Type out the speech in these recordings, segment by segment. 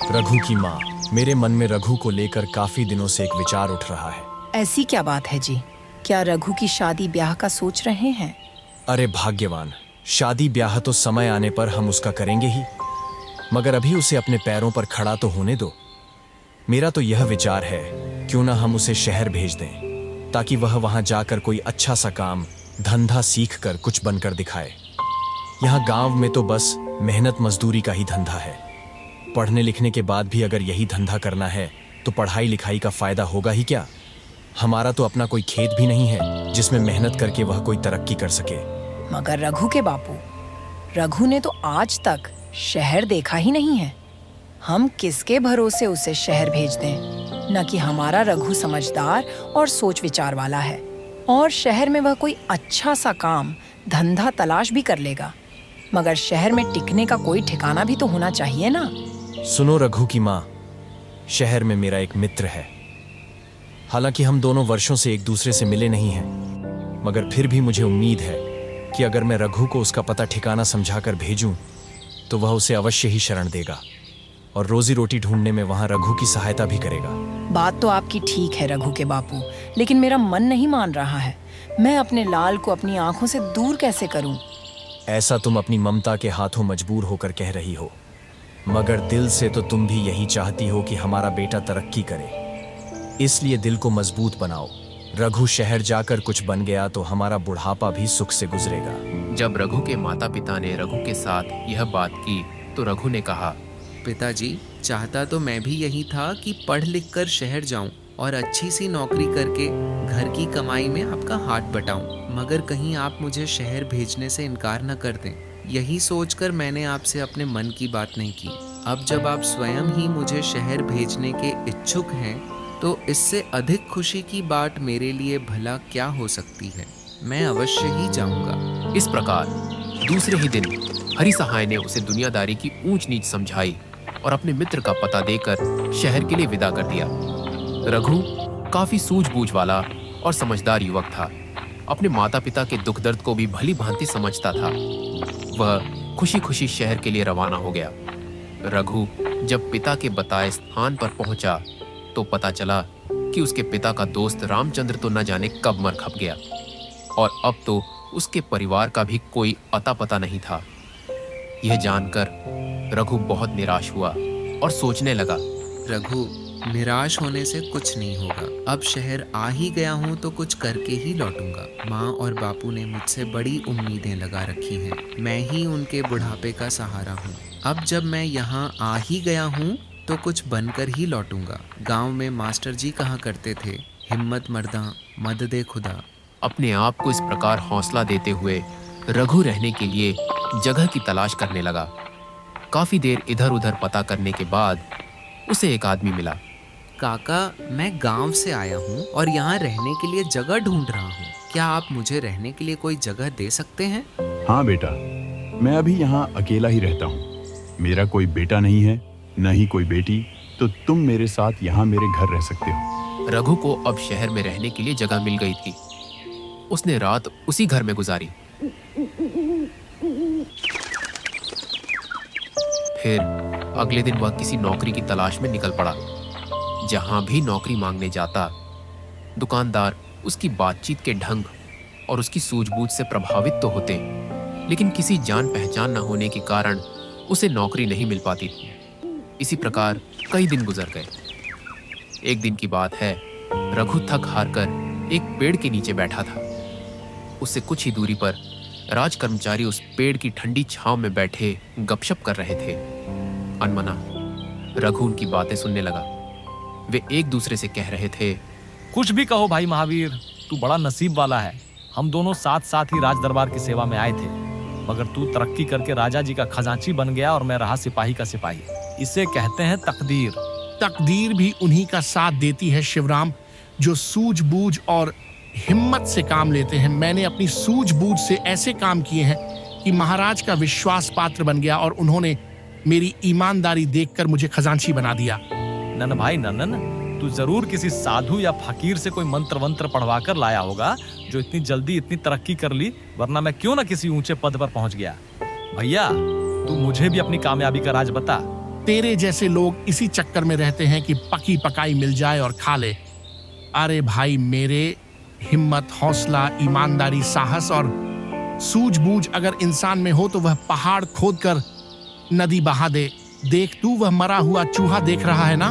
रघु की माँ, मेरे मन में रघु को लेकर काफी दिनों से एक विचार उठ रहा है। ऐसी क्या बात है जी? क्या रघु की शादी ब्याह का सोच रहे हैं? अरे भाग्यवान, शादी ब्याह तो समय आने पर हम उसका करेंगे ही, मगर अभी उसे अपने पैरों पर खड़ा तो होने दो। मेरा तो यह विचार है, क्यों ना हम उसे शहर भेज दें, ताकि वह वहां जाकर कोई अच्छा सा काम धंधा सीख कर कुछ बनकर दिखाए। यहाँ गांव में तो बस मेहनत मजदूरी का ही धंधा है। पढ़ने लिखने के बाद भी अगर यही धंधा करना है तो पढ़ाई लिखाई का फायदा होगा ही क्या? हमारा तो अपना कोई खेत भी नहीं है जिसमें मेहनत करके वह कोई तरक्की कर सके। मगर रघु के बापू, रघु ने तो आज तक शहर देखा ही नहीं है। हम किसके भरोसे उसे शहर भेज दें? न कि हमारा रघु समझदार और सोच विचार वाला है, और शहर में वह कोई अच्छा सा काम धंधा तलाश भी कर लेगा। मगर शहर में टिकने का कोई ठिकाना भी तो होना चाहिए ना। सुनो रघु की माँ, शहर में मेरा एक मित्र है। हालांकि हम दोनों वर्षों से एक दूसरे से मिले नहीं हैं, मगर फिर भी मुझे उम्मीद है कि अगर मैं रघु को उसका पता ठिकाना समझाकर भेजूं तो वह उसे अवश्य ही शरण देगा और रोजी रोटी ढूंढने में वहां रघु की सहायता भी करेगा। बात तो आपकी ठीक है रघु के बापू, लेकिन मेरा मन नहीं मान रहा है। मैं अपने लाल को अपनी आंखों से दूर कैसे करूं? ऐसा तुम अपनी ममता के हाथों मजबूर होकर कह रही हो, मगर दिल से तो तुम भी यही चाहती हो कि हमारा बेटा तरक्की करे। इसलिए दिल को मजबूत बनाओ। रघु शहर जाकर कुछ बन गया तो हमारा बुढ़ापा भी सुख से गुजरेगा। जब रघु के माता पिता ने रघु के साथ यह बात की तो रघु ने कहा, पिताजी, चाहता तो मैं भी यही था कि पढ़ लिख कर शहर जाऊं और अच्छी सी नौकरी करके घर की कमाई में आपका हाथ बटाऊं, मगर कहीं आप मुझे शहर भेजने से इनकार न कर दें। यही सोचकर मैंने आपसे अपने मन की बात नहीं की। अब जब आप स्वयं ही मुझे शहर भेजने के इच्छुक हैं तो इससे अधिक खुशी की बात मेरे लिए भला क्या हो सकती है। मैं अवश्य ही जाऊंगा। इस प्रकार दूसरे ही दिन हरि सहाय ने उसे दुनियादारी की ऊंच नीच समझाई और अपने मित्र का पता देकर शहर के लिए विदा कर दिया। रघु काफी सूझबूझ वाला और समझदार युवक था। अपने माता पिता के दुख दर्द को भी भली भांति समझता था। वह खुशी खुशी शहर के लिए रवाना हो गया। रघु जब पिता के बताए स्थान पर पहुंचा तो पता चला कि उसके पिता का दोस्त रामचंद्र तो न जाने कब मर खप गया और अब तो उसके परिवार का भी कोई अता पता नहीं था। यह जानकर रघु बहुत निराश हुआ और सोचने लगा, रघु, निराश होने से कुछ नहीं होगा। अब शहर आ ही गया हूँ तो कुछ करके ही लौटूंगा। माँ और बापू ने मुझसे बड़ी उम्मीदें लगा रखी हैं। मैं ही उनके बुढ़ापे का सहारा हूँ। अब जब मैं यहाँ आ ही गया हूँ तो कुछ बनकर ही लौटूंगा। गांव में मास्टर जी कहा करते थे, हिम्मत मर्दा मद दे खुदा। अपने आप को इस प्रकार हौसला देते हुए रघु रहने के लिए जगह की तलाश करने लगा। काफी देर इधर उधर पता करने के बाद उसे एक आदमी मिला। काका, मैं गांव से आया हूँ और यहाँ रहने के लिए जगह ढूंढ रहा हूँ। क्या आप मुझे रहने के लिए कोई जगह दे सकते हैं? हाँ बेटा, मैं अभी यहाँ अकेला ही रहता हूँ। मेरा कोई बेटा नहीं है, न ही कोई बेटी, तो तुम मेरे साथ यहाँ मेरे घर रह सकते हो। रघु को अब शहर में रहने के लिए जगह मिल गई थी। उसने रात उसी घर में गुजारी। फिर अगले दिन वह किसी नौकरी की तलाश में निकल पड़ा। जहां भी नौकरी मांगने जाता, दुकानदार उसकी बातचीत के ढंग और उसकी सूझबूझ से प्रभावित तो होते, लेकिन किसी जान पहचान न होने के कारण उसे नौकरी नहीं मिल पाती थी। इसी प्रकार कई दिन गुजर गए। एक दिन की बात है, रघु थक हार कर एक पेड़ के नीचे बैठा था। उससे कुछ ही दूरी पर राज कर्मचारी उस पेड़ की ठंडी छांव में बैठे गपशप कर रहे थे। अनमना रघु उनकी बातें सुनने लगा। वे एक दूसरे से कह रहे थे, कुछ भी कहो भाई महावीर, तू बड़ा नसीब वाला है। हम दोनों साथ साथ ही राज दरबार की सेवा में आए थे, मगर तू तरक्की करके राजा जी का खजांची बन गया और मैं रहा सिपाही का सिपाही। इसे कहते हैं तकदीर। तकदीर भी उन्हीं का साथ देती है शिवराम, जो सूझबूझ और हिम्मत से काम लेते हैं। मैंने अपनी सूझबूझ से ऐसे काम किए हैं कि महाराज का विश्वास पात्र बन गया और उन्होंने मेरी ईमानदारी देखकर मुझे खजांची बना दिया। नन भाई ननन, तू जरूर किसी साधु या फकीर से कोई मंत्र वंत्र पढ़वा कर लाया होगा जो इतनी जल्दी इतनी तरक्की कर ली, वरना मैं क्यों ना किसी ऊंचे पद पर पहुंच गया। भैया, तू मुझे भी अपनी कामयाबी का राज बता। तेरे जैसे लोग इसी चक्कर में रहते हैं कि पकी पकाई मिल जाए और खा ले। अरे भाई मेरे, हिम्मत, हौसला, ईमानदारी, साहस और सूझबूझ अगर इंसान में हो तो वह पहाड़ खोदकर नदी बहा दे। देख तू, वह मरा हुआ चूहा देख रहा है ना?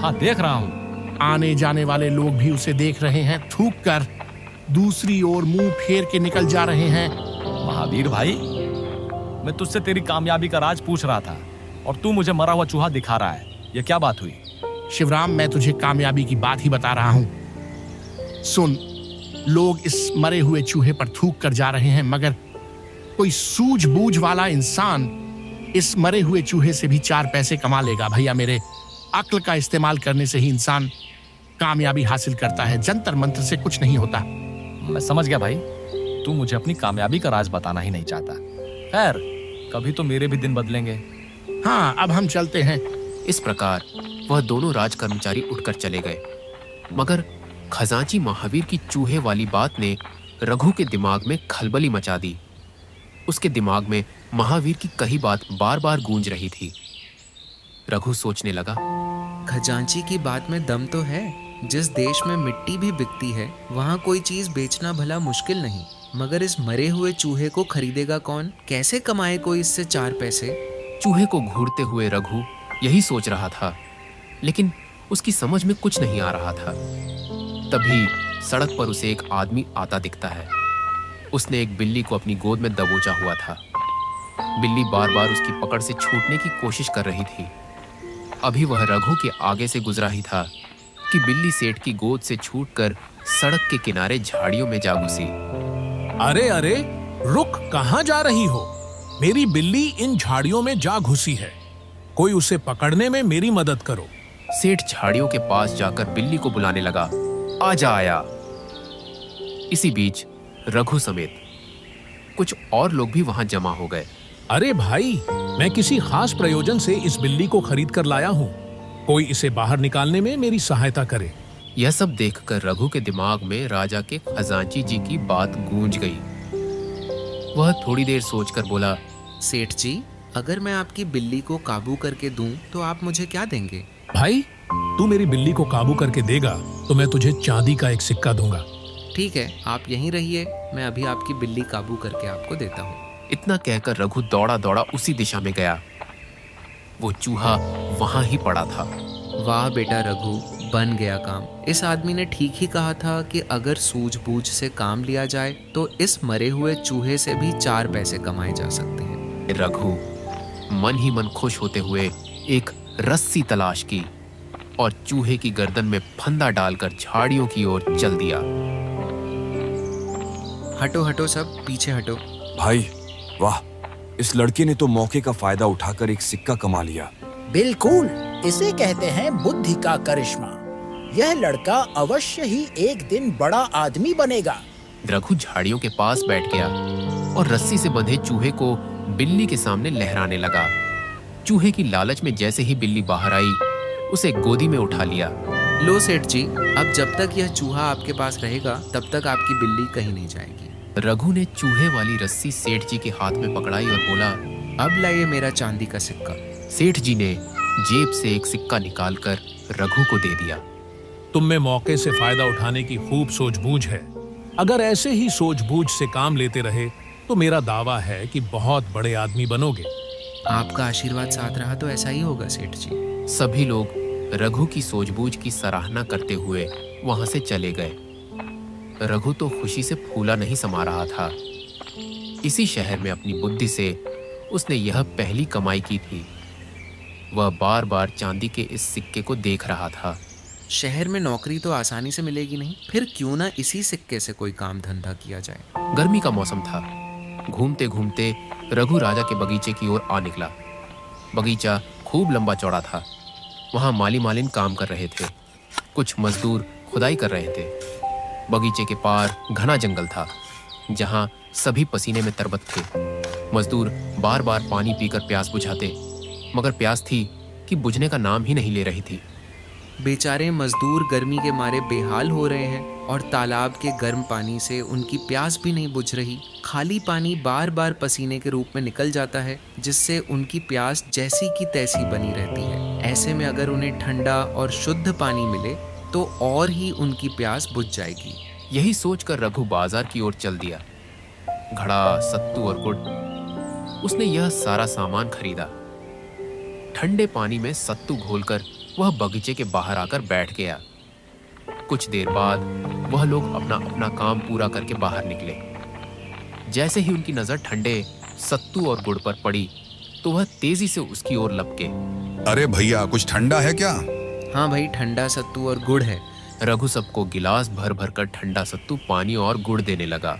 हाँ, देख रहा हूँ। आने जाने वाले लोग भी उसे देख रहे हैं, थूक कर दूसरी ओर मुंह फेर के निकल जा रहे हैं। महावीर भाई, मैं तुझसे तेरी कामयाबी का राज पूछ रहा था और तू मुझे मरा हुआ चूहा दिखा रहा है। ये क्या बात हुई? शिवराम, मैं तुझे कामयाबी की बात ही बता रहा हूं। सुन, लोग इस मरे हुए चूहे पर थूक कर जा रहे हैं, मगर कोई सूझबूझ वाला इंसान इस मरे हुए चूहे से भी 4 पैसे कमा लेगा। भैया मेरे, अक्ल का इस्तेमाल करने से ही इंसान कामयाबी हासिल करता है, जंतर मंत्र से कुछ नहीं होता। मैं समझ गया भाई, तू मुझे अपनी कामयाबी का राज बताना ही नहीं चाहता। खैर, कभी तो मेरे भी दिन बदलेंगे। हाँ, अब हम चलते हैं। इस प्रकार वह दोनों राज कर्मचारी उठकर चले गए। मगर खजांची महावीर की चूहे वाली बात ने रघु के दिमाग में खलबली मचा दी। उसके दिमाग में महावीर की कही बात बार बार गूंज रही थी। रघु सोचने लगा, खजांची की बात में दम तो है। जिस देश में मिट्टी भी बिकती है वहाँ कोई चीज बेचना भला मुश्किल नहीं, मगर इस मरे हुए चूहे को खरीदेगा कौन? कैसे कमाए कोई इससे 4 पैसे? चूहे को घूरते हुए रघु यही सोच रहा था, लेकिन उसकी समझ में कुछ नहीं आ रहा था। तभी सड़क पर उसे एक आदमी आता दिखता है। उसने एक बिल्ली को अपनी गोद में दबोचा हुआ था। बिल्ली बार बार उसकी पकड़ से छूटने की कोशिश कर रही थी। अभी वह रघु के आगे से गुजरा ही था कि बिल्ली सेठ की गोद से छूटकर सड़क के किनारे झाड़ियों में जा घुसी। अरे अरे, रुक, कहाँ जा रही हो? मेरी बिल्ली इन झाड़ियों में जा घुसी है। कोई उसे पकड़ने में मेरी मदद करो। सेठ झाड़ियों के पास जाकर बिल्ली को बुलाने लगा, आजा आया। इसी बीच रघु समेत कुछ और लोग भी वहां जमा हो गए। अरे भाई, मैं किसी खास प्रयोजन से इस बिल्ली को खरीद कर लाया हूँ। कोई इसे बाहर निकालने में मेरी सहायता करे। यह सब देखकर रघु के दिमाग में राजा के खजांची जी की बात गूंज गई। वह थोड़ी देर सोचकर बोला, सेठ जी, अगर मैं आपकी बिल्ली को काबू करके दूं तो आप मुझे क्या देंगे? भाई, तू मेरी बिल्ली को काबू करके देगा तो मैं तुझे चांदी का एक सिक्का दूंगा। ठीक है, आप यहीं रहिए, मैं अभी आपकी बिल्ली काबू करके आपको देता हूँ। इतना कहकर रघु दौड़ा दौड़ा उसी दिशा में गया। वो चूहा वहां ही पड़ा था। वाह बेटा रघु, बन गया काम। इस आदमी ने ठीक ही कहा था कि अगर सूझबूझ से काम लिया जाए तो इस मरे हुए चूहे से भी 4 पैसे कमाए जा सकते हैं। रघु मन ही मन खुश होते हुए एक रस्सी तलाश की और चूहे की गर्दन में फंदा डालकर झाड़ियों की ओर चल दिया। हटो हटो, सब पीछे हटो। भाई वाह, इस लड़के ने तो मौके का फायदा उठाकर एक सिक्का कमा लिया। बिल्कुल, इसे कहते हैं बुद्धि का करिश्मा। यह लड़का अवश्य ही एक दिन बड़ा आदमी बनेगा। रघु झाड़ियों के पास बैठ गया और रस्सी से बंधे चूहे को बिल्ली के सामने लहराने लगा। चूहे की लालच में जैसे ही बिल्ली बाहर आई, उसे गोदी में उठा लिया। लो सेठ जी, अब जब तक यह चूहा आपके पास रहेगा तब तक आपकी बिल्ली कहीं नहीं जाएगी। रघु ने चूहे वाली रस्सी सेठ जी के हाथ में पकड़ाई और बोला, अब लाइए मेरा चांदी का सिक्का। सेठ जी ने जेब से एक सिक्का निकालकर रघु को दे दिया। तुम में मौके से फायदा उठाने की खूब सूझबूझ है। अगर ऐसे ही सूझबूझ से काम लेते रहे तो मेरा दावा है कि बहुत बड़े आदमी बनोगे। आपका आशीर्वाद साथ रहा तो ऐसा ही होगा सेठ जी। सभी लोग रघु की सूझबूझ की सराहना करते हुए वहां से चले गए। रघु तो खुशी से फूला नहीं समा रहा था। इसी शहर में अपनी बुद्धि से उसने यह पहली कमाई की थी। वह बार बार चांदी के इस सिक्के को देख रहा था। शहर में नौकरी तो आसानी से मिलेगी नहीं, फिर क्यों ना इसी सिक्के से कोई काम धंधा किया जाए। गर्मी का मौसम था। घूमते घूमते रघु राजा के बगीचे की ओर आ निकला। बगीचा खूब लंबा चौड़ा था। वहां माली मालिन काम कर रहे थे। कुछ मजदूर खुदाई कर रहे थे। बगीचे के पार घना जंगल था, जहां सभी पसीने में तरबत थे। मजदूर बार बार पानी पीकर प्यास बुझाते, मगर प्यास थी कि बुझने का नाम ही नहीं ले रही थी। बेचारे मजदूर गर्मी के मारे बेहाल हो रहे हैं और तालाब के गर्म पानी से उनकी प्यास भी नहीं बुझ रही। खाली पानी बार बार पसीने के रूप में निकल जाता है, जिससे उनकी प्यास जैसी की तैसी बनी रहती है। ऐसे में अगर उन्हें ठंडा और शुद्ध पानी मिले तो और ही उनकी प्यास बुझ जाएगी। यही सोचकर रघु बाजार की ओर चल दिया। घड़ा, सत्तू और गुड़, उसने यह सारा सामान खरीदा। ठंडे पानी में सत्तू घोलकर वह बगीचे के बाहर आकर बैठ गया। कुछ देर बाद वह लोग अपना अपना काम पूरा करके बाहर निकले। जैसे ही उनकी नजर ठंडे सत्तू और गुड़ पर पड़ी तो वह तेजी से उसकी ओर लपके। अरे भैया, कुछ ठंडा है क्या? हाँ भाई, ठंडा सत्तू और गुड़ है। रघु सबको गिलास भर भर कर ठंडा सत्तू, पानी और गुड़ देने लगा,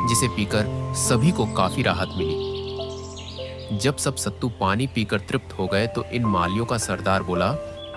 जिसे पीकर सभी को काफी राहत मिली। जब सब सत्तू पानी पीकर तृप्त हो गए तो इन मालियों का सरदार बोला,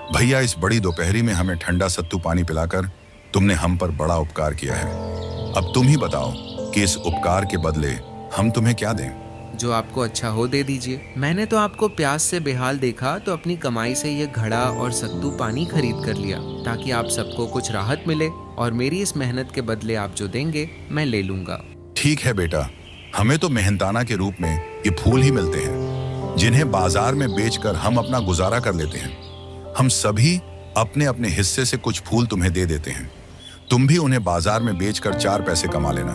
भैया, इस बड़ी दोपहरी में हमें ठंडा सत्तू पानी पिलाकर तुमने हम पर बड़ा उपकार किया है। अब तुम ही बताओ कि इस उपकार के बदले हम तुम्हें क्या दें? जो आपको अच्छा हो दे दीजिए। मैंने तो आपको प्यास से बेहाल देखा तो अपनी कमाई से ये घड़ा और सत्तू पानी खरीद कर लिया, ताकि आप सबको कुछ राहत मिले, और मेरी इस मेहनत के बदले आप जो देंगे मैं ले लूंगा। ठीक है बेटा, हमें तो मेहनताना के रूप में ये फूल ही मिलते हैं, जिन्हें बाजार में बेचकर हम अपना गुजारा कर लेते हैं। हम सभी अपने अपने हिस्से से कुछ फूल तुम्हें दे देते हैं। तुम भी उन्हें बाजार में बेचकर 4 पैसे कमा लेना।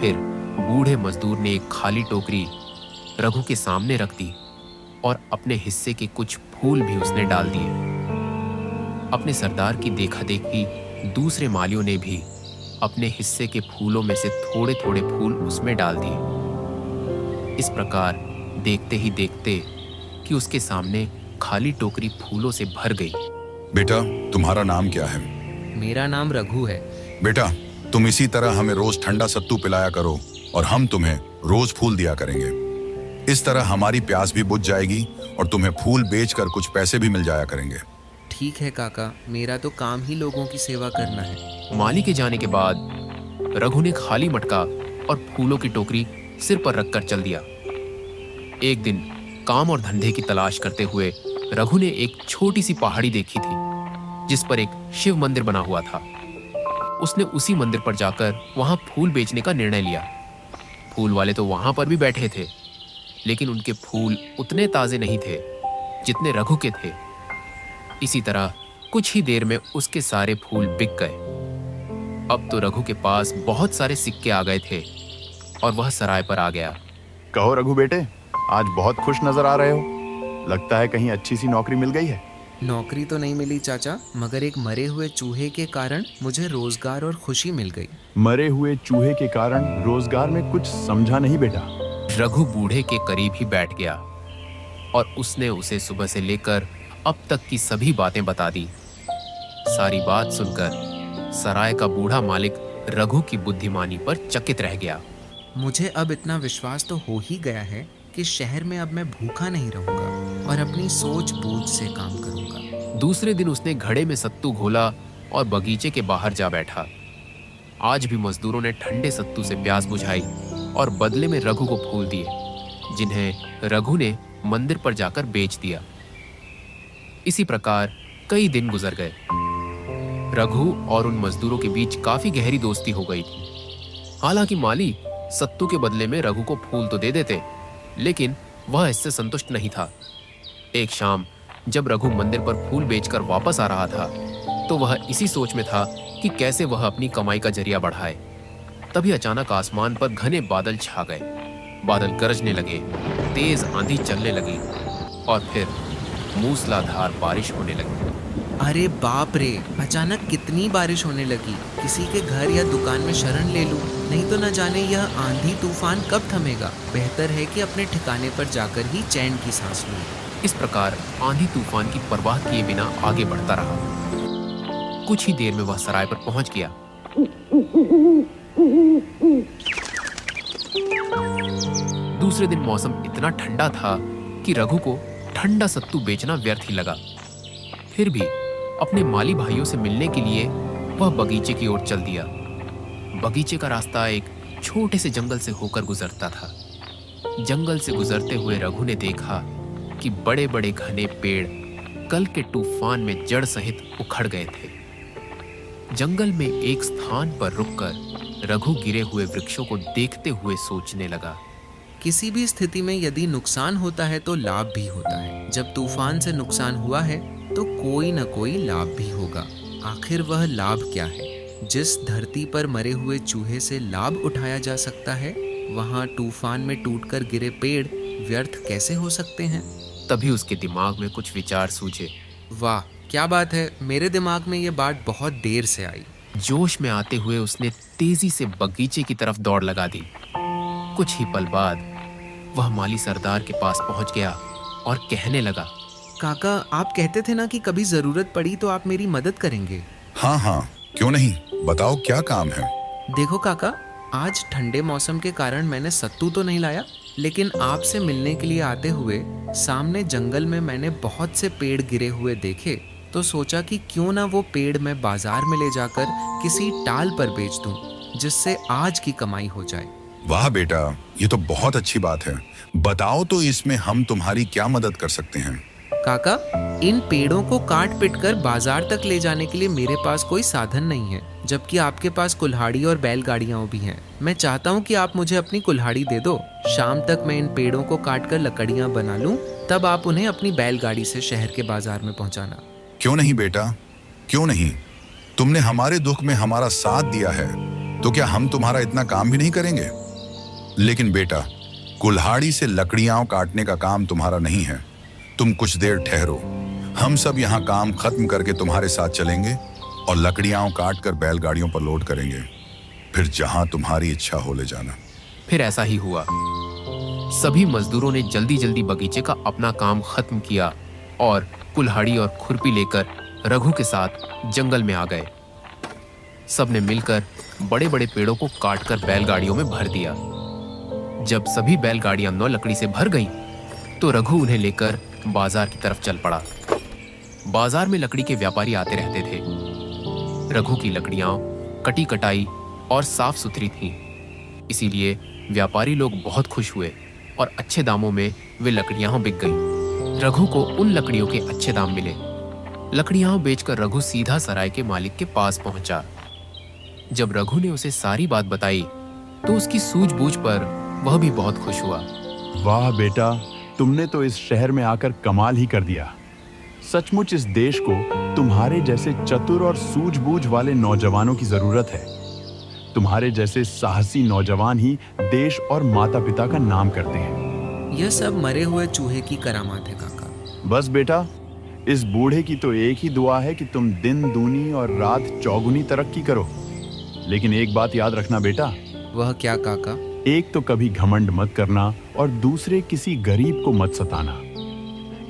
फिर बूढ़े मजदूर ने एक खाली टोकरी रघु के सामने रख दी और अपने हिस्से के कुछ फूल भी उसने डाल दिए। अपने सरदार की देखा देखी दूसरे मालियों ने भी अपने हिस्से के फूलों में से थोड़े थोड़े फूल उसमें डाल दिए। इस प्रकार देखते ही देखते कि उसके सामने खाली टोकरी फूलों से भर गई। बेटा, तुम्हारा नाम क्या है? मेरा नाम रघु है। बेटा, तुम इसी तरह हमें रोज ठंडा सत्तू पिलाया करो और हम तुम्हें रोज फूल दिया करेंगे। इस तरह हमारी प्यास भी बुझ जाएगी और तुम्हें फूल बेचकर कुछ पैसे भी मिल जाया करेंगे। ठीक है काका, मेरा तो काम ही लोगों की सेवा करना है। माली के जाने के बाद रघु ने खाली मटका और फूलों की टोकरी सिर पर रखकर चल दिया। एक दिन काम और धंधे की तलाश करते हुए रघु ने एक छोटी सी पहाड़ी देखी थी, जिस पर एक शिव मंदिर बना हुआ था। उसने उसी मंदिर पर जाकर वहां फूल बेचने का निर्णय लिया। फूल वाले तो वहां पर भी बैठे थे, लेकिन उनके फूल उतने ताजे नहीं थे जितने रघु के थे। इसी तरह कुछ ही देर में उसके सारे फूल बिक गए। अब तो रघु के पास बहुत सारे सिक्के आ गए थे और वह सराय पर आ गया। कहो रघु बेटे, आज बहुत खुश नजर आ रहे हो। लगता है कहीं अच्छी सी नौकरी मिल गई है। नौकरी तो नहीं मिली चाचा, मगर एक मरे हुए चूहे के कारण मुझे रोजगार और खुशी मिल गई। मरे हुए चूहे के कारण रोजगार में कुछ समझा नहीं बेटा। रघु बूढ़े के करीब ही बैठ गया और उसने उसे सुबह से लेकर अब तक की सभी बातें बता दी। सारी बात सुनकर सराय का बूढ़ा मालिक रघु की बुद्धिमानी पर चकित रह गया। मुझे अब इतना विश्वास तो हो ही गया है कि शहर में अब मैं भूखा नहीं रहूंगा और अपनी सोच बूझ से काम करूंगा। दूसरे दिन उसने घड़े में सत्तू घोला और बगीचे के बाहर जा बैठा। आज भी मजदूरों ने ठंडे सत्तू से प्यास बुझाई और बदले में रघु को फूल दिए, जिन्हें रघु ने मंदिर पर जाकर बेच दिया। इसी प्रकार कई दिन गुजर गए। रघु और उन मजदूरों के बीच काफी गहरी दोस्ती हो गई थी। हालांकि माली सत्तू के बदले में रघु को फूल तो दे देते, लेकिन वह इससे संतुष्ट नहीं था। एक शाम जब रघु मंदिर पर फूल बेचकर वापस आ रहा था, तो वह इसी सोच में था कि कैसे वह अपनी कमाई का जरिया बढ़ाए। तभी अचानक आसमान पर घने बादल छा गए। बादल गरजने लगे, तेज आंधी चलने लगी और फिर मूसलाधार बारिश होने लगी। अरे बाप रे, अचानक कितनी बारिश होने लगी। किसी के घर या दुकान में शरण ले लूं, नहीं तो न जाने यह आंधी तूफान कब थमेगा। बेहतर है कि अपने ठिकाने पर जाकर ही चैन की सांस लूं। इस प्रकार आंधी तूफान की परवाह किए बिना आगे बढ़ता रहा। कुछ ही देर में वह सराय पर पहुंच गया। दूसरे दिन मौसम इतना ठंडा था कि रघु को ठंडा सत्तू बेचना व्यर्थ ही लगा। फिर भी अपने माली भाइयों से मिलने के लिए वह बगीचे की ओर चल दिया। बगीचे का रास्ता एक छोटे से जंगल से होकर गुजरता था। जंगल से गुजरते हुए रघु ने देखा कि बड़े बड़े घने पेड़ कल के तूफान में जड़ सहित उखड़ गए थे। जंगल में एक स्थान पर रुककर रघु गिरे हुए वृक्षों को देखते हुए सोचने लगा। किसी भी स्थिति में यदि नुकसान होता है तो लाभ भी होता है। जब तूफान से नुकसान हुआ है तो कोई न कोई लाभ भी होगा। आखिर वह लाभ क्या है? जिस धरती पर मरे हुए चूहे से लाभ उठाया जा सकता है, वहां तूफान में टूटकर गिरे पेड़ व्यर्थ कैसे हो सकते हैं? तभी उसके दिमाग में कुछ विचार सूझे। वाह, क्या बात है! मेरे दिमाग में ये बात बहुत देर से आई। जोश में आते हुए उसने तेजी से बगीचे की तरफ दौड़ लगा दी। कुछ ही पल बाद वह माली सरदार के पास पहुंच गया और कहने लगा, काका, आप कहते थे ना कि कभी जरूरत पड़ी तो आप मेरी मदद करेंगे। हाँ हाँ, क्यों नहीं, बताओ क्या काम है। देखो काका, आज ठंडे मौसम के कारण मैंने सत्तू तो नहीं लाया, लेकिन आपसे मिलने के लिए आते हुए सामने जंगल में मैंने बहुत से पेड़ गिरे हुए देखे, तो सोचा कि क्यों ना वो पेड़ मैं बाजार में ले जाकर किसी टाल पर बेच दूं, जिससे आज की कमाई हो जाए। वाह बेटा, ये तो बहुत अच्छी बात है। बताओ तो इसमें हम तुम्हारी क्या मदद कर सकते हैं। काका, इन पेड़ों को काट पीट कर बाजार तक ले जाने के लिए मेरे पास कोई साधन नहीं है, जबकि आपके पास कुल्हाड़ी और बैलगाड़ियां भी हैं। मैं चाहता हूं कि आप मुझे अपनी कुल्हाड़ी दे दो। शाम तक मैं इन पेड़ों को काट कर लकड़ियां बना लूं, तब आप उन्हें अपनी बैलगाड़ी से शहर के बाजार में पहुंचाना। क्यों नहीं बेटा, क्यों नहीं। तुमने हमारे दुख में हमारा साथ दिया है, तो क्या हम तुम्हारा इतना काम भी नहीं करेंगे। लेकिन बेटा, कुल्हाड़ी से लकड़ियां काटने का काम तुम्हारा नहीं है। तुम कुछ देर ठहरो, हम सब यहाँ काम खत्म करके तुम्हारे साथ चलेंगे और लकड़ियां काट कर बैलगाड़ियों पर लोड करेंगे। फिर जहां तुम्हारी इच्छा हो ले जाना। फिर ऐसा ही हुआ। सभी मजदूरों ने जल्दी जल्दी बगीचे का अपना काम खत्म किया और कुल्हाड़ी और खुरपी लेकर रघु के साथ जंगल में आ गए। सबने मिलकर बड़े बड़े पेड़ों को काटकर बैलगाड़ियों में भर दिया। जब सभी बैलगाड़ियां 9 लकड़ी से भर गईं, तो रघु उन्हें लेकर बाजार की तरफ चल पड़ा। बाजार में लकड़ी के व्यापारी आते रहते थे। रघु की लकड़ियां कटी कटाई और साफ सुथरी थीं, इसीलिए व्यापारी लोग बहुत खुश हुए और अच्छे दामों में वे लकड़ियां बिक गईं। रघु को उन लकड़ियों के अच्छे दाम मिले। लकड़ियां बेचकर रघु सीधा सराय के मालिक के पास पहुंचा। जब रघु ने उसे सारी बात बताई, तो उसकी सूझबूझ पर वह भी बहुत खुश हुआ। वाह बेटा, तुमने तो इस शहर में आकर कमाल ही कर दिया। सचमुच इस देश को तुम्हारे जैसे चतुर और सूझबूझ वाले नौजवानों की जरूरत है। तुम्हारे जैसे साहसी नौजवान ही देश और माता पिता का नाम करते हैं। यह सब मरे हुए चूहे की करामात है काका। बस बेटा, इस बूढ़े की तो एक ही दुआ है कि तुम दिन दूनी और रात चौगुनी तरक्की करो। लेकिन एक बात याद रखना बेटा। वह क्या काका? एक तो कभी घमंड मत करना और दूसरे किसी गरीब को मत सताना।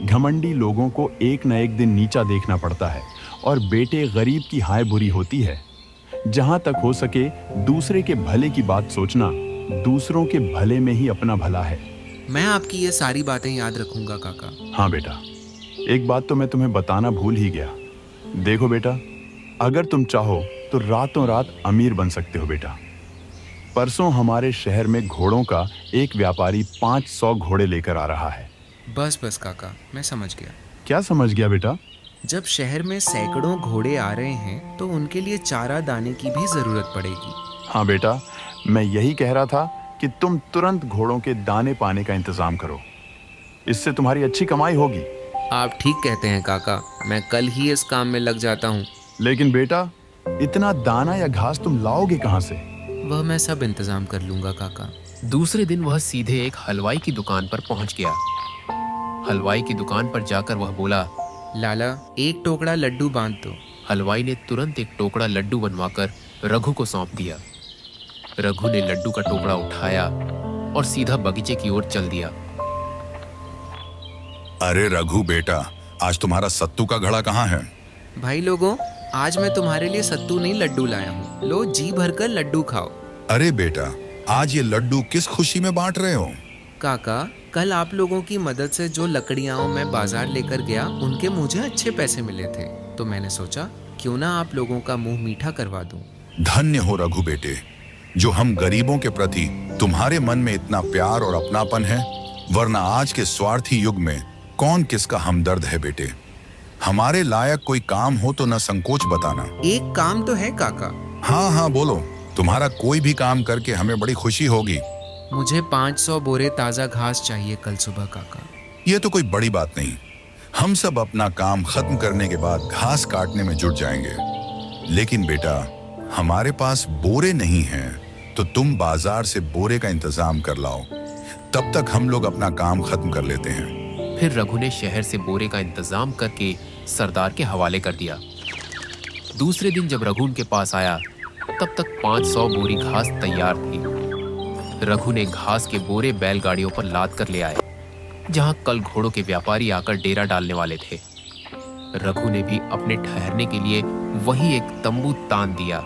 घमंडी लोगों को एक न एक दिन नीचा देखना पड़ता है और बेटे गरीब की हाय बुरी होती है। जहां तक हो सके दूसरे के भले की बात सोचना दूसरों के भले में ही अपना भला है। मैं आपकी ये सारी बातें याद रखूंगा काका। हाँ बेटा, एक बात तो मैं तुम्हें बताना भूल ही गया। देखो बेटा, अगर तुम चाहो तो रातों रात अमीर बन सकते हो बेटा। परसों हमारे शहर में घोड़ों का एक व्यापारी 500 घोड़े लेकर आ रहा है। बस बस काका, मैं समझ गया। क्या समझ गया बेटा? जब शहर में सैकड़ों घोड़े आ रहे हैं तो उनके लिए चारा दाने की भी जरूरत पड़ेगी। हाँ बेटा, मैं यही कह रहा था कि तुम तुरंत घोड़ों के दाने पाने का इंतजाम करो। इससे तुम्हारी अच्छी कमाई होगी। आप ठीक कहते हैं काका, मैं कल ही इस काम में लग जाता हूँ। लेकिन बेटा, इतना दाना या घास तुम लाओगे कहाँ से? वह मैं सब इंतजाम कर लूंगा काका। दूसरे दिन वह सीधे एक हलवाई की दुकान पर पहुंच गया। हलवाई की दुकान पर जाकर वह बोला, लाला, एक टोकरा लड्डू बांध दो। हलवाई ने तुरंत एक टोकरा लड्डू बनवाकर रघु को सौंप दिया। रघु ने लड्डू का टोकरा उठाया और सीधा बगीचे की ओर चल दिया। अरे रघु बेटा, आज तुम्हारा सत्तू का घड़ा कहाँ है? भाई लोगों, आज मैं तुम्हारे लिए सत्तू नहीं लड्डू लाया हूँ। लो, जी भरकर लड्डू खाओ। अरे बेटा, आज ये लड्डू किस खुशी में बांट रहे हो? काका, कल आप लोगों की मदद से जो लकड़ियां मैं बाजार लेकर गया, उनके मुझे अच्छे पैसे मिले थे, तो मैंने सोचा क्यों ना आप लोगों का मुंह मीठा करवा दूं। धन्य हो रघु बेटे, जो हम गरीबों के प्रति तुम्हारे मन में इतना प्यार और अपनापन है, वरना आज के स्वार्थी युग में कौन किसका हमदर्द है बेटे। हमारे लायक कोई काम हो तो न संकोच बताना। एक काम तो है काका। हाँ हाँ बोलो, तुम्हारा कोई भी काम करके हमें बड़ी खुशी होगी। मुझे 500 बोरे ताजा घास चाहिए कल सुबह काका। ये तो कोई बड़ी बात नहीं, हम सब अपना काम खत्म करने के बाद घास काटने में जुट जाएंगे। लेकिन बेटा, हमारे पास बोरे नहीं हैं, तो तुम बाजार से बोरे का इंतजाम कर लाओ, तब तक हम लोग अपना काम खत्म कर लेते हैं। फिर रघु ने शहर से बोरे का इंतजाम करके सरदार के हवाले कर दिया। दूसरे दिन जब रघु उनके पास आया, तब तक 500 बोरी घास तैयार थी। रघु ने घास के बोरे बैलगाड़ियों पर लाद कर ले आए, जहां कल घोड़ों के व्यापारी आकर डेरा डालने वाले थे। रघु ने भी अपने ठहरने के लिए वही एक तंबू तान दिया।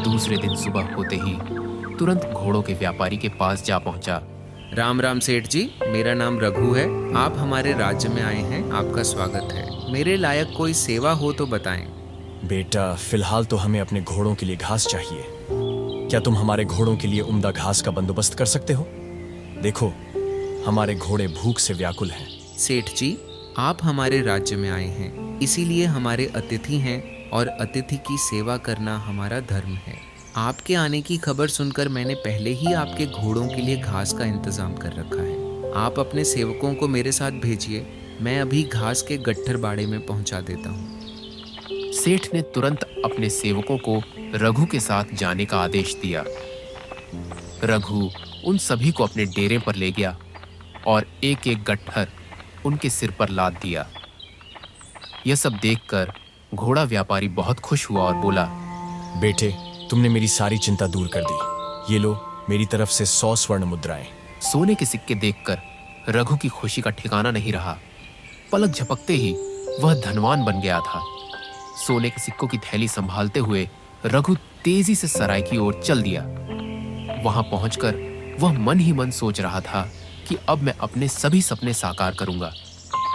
दूसरे दिन सुबह होते ही तुरंत घोड़ों के व्यापारी के पास जा पहुंचा। राम राम सेठ जी, मेरा नाम रघु है। आप हमारे राज्य में आए हैं, आपका स्वागत है। मेरे लायक कोई सेवा हो तो बताएं। बेटा, फिलहाल तो हमें अपने घोड़ों के लिए घास चाहिए। क्या तुम हमारे घोड़ों के लिए उम्दा घास का बंदोबस्त कर सकते हो? देखो, हमारे घोड़े भूख से व्याकुल हैं। सेठ जी, आप हमारे राज्य में आए हैं, इसीलिए हमारे अतिथि हैं और अतिथि की सेवा करना हमारा धर्म है। आपके आने की खबर सुनकर मैंने पहले ही आपके घोड़ों के लिए घास का इंतजाम कर रखा है। आप अपने सेवकों को मेरे साथ भेजिए, मैं अभी घास के गट्ठर बाड़े में पहुंचा देता हूँ। सेठ ने तुरंत अपने सेवकों को रघु के साथ जाने का आदेश दिया। रघु उन सभी को अपने डेरे पर ले गया और एक एक गट्ठर उनके सिर पर लाद दिया। यह सब देखकर घोड़ा व्यापारी बहुत खुश हुआ और बोला, बेटे, तुमने मेरी सारी चिंता दूर कर दी। ये लो, मेरी तरफ से 100 स्वर्ण मुद्राएं। सोने के सिक्के देखकर रघु की खुशी का ठिकाना नहीं रहा। पलक झपकते ही वह धनवान बन गया था। सोने के सिक्कों की थैली संभालते हुए रघु तेजी से सराय की ओर चल दिया। वहां पहुंचकर वह मन ही मन सोच रहा था कि अब मैं अपने सभी सपने साकार करूंगा।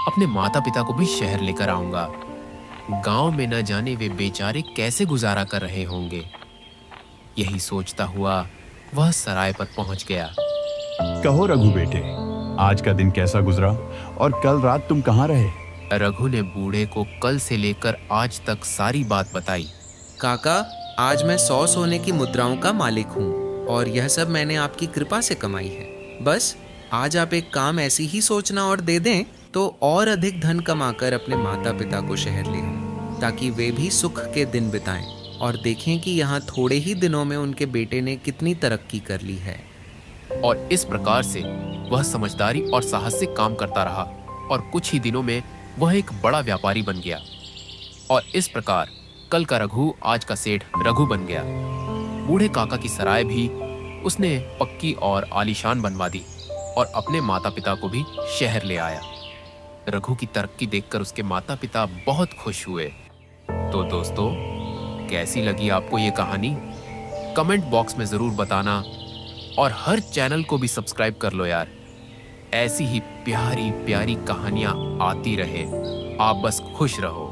अपने माता पिता को भी शहर लेकर आऊंगा। गांव में न जाने वे बेचारे कैसे गुजारा कर रहे होंगे। यही सोचता हुआ वह सराय पर पहुंच गया। कहो रघु बेटे, आज का दिन कैसा गुजरा और कल रात तुम कहाँ रहे? रघु ने बूढ़े को कल से लेकर आज तक सारी बात बताई। काका, आज मैं 100 सोने की मुद्राओं का मालिक हूँ और यह सब मैंने आपकी कृपा से कमाई है। बस आज आप एक काम ऐसी ही सोचना और दे दें तो और अधिक धन कमाकर अपने माता पिता को शहर ले आऊं, ताकि वे भी सुख के दिन बिताएं और देखें कि यहाँ थोड़े ही दिनों में उनके बेटे ने कितनी तरक्की कर ली है। और इस प्रकार से वह समझदारी और साहस से काम करता रहा और कुछ ही दिनों में वह एक बड़ा व्यापारी बन गया। और इस प्रकार कल का रघु आज का सेठ रघु बन गया। बूढ़े काका की सराय भी उसने पक्की और आलीशान बनवा दी और अपने माता पिता को भी शहर ले आया। रघु की तरक्की देखकर उसके माता पिता बहुत खुश हुए। तो दोस्तों, कैसी लगी आपको ये कहानी? कमेंट बॉक्स में जरूर बताना और हर चैनल को भी सब्सक्राइब कर लो यार। ऐसी ही प्यारी प्यारी कहानियां आती रहे, आप बस खुश रहो।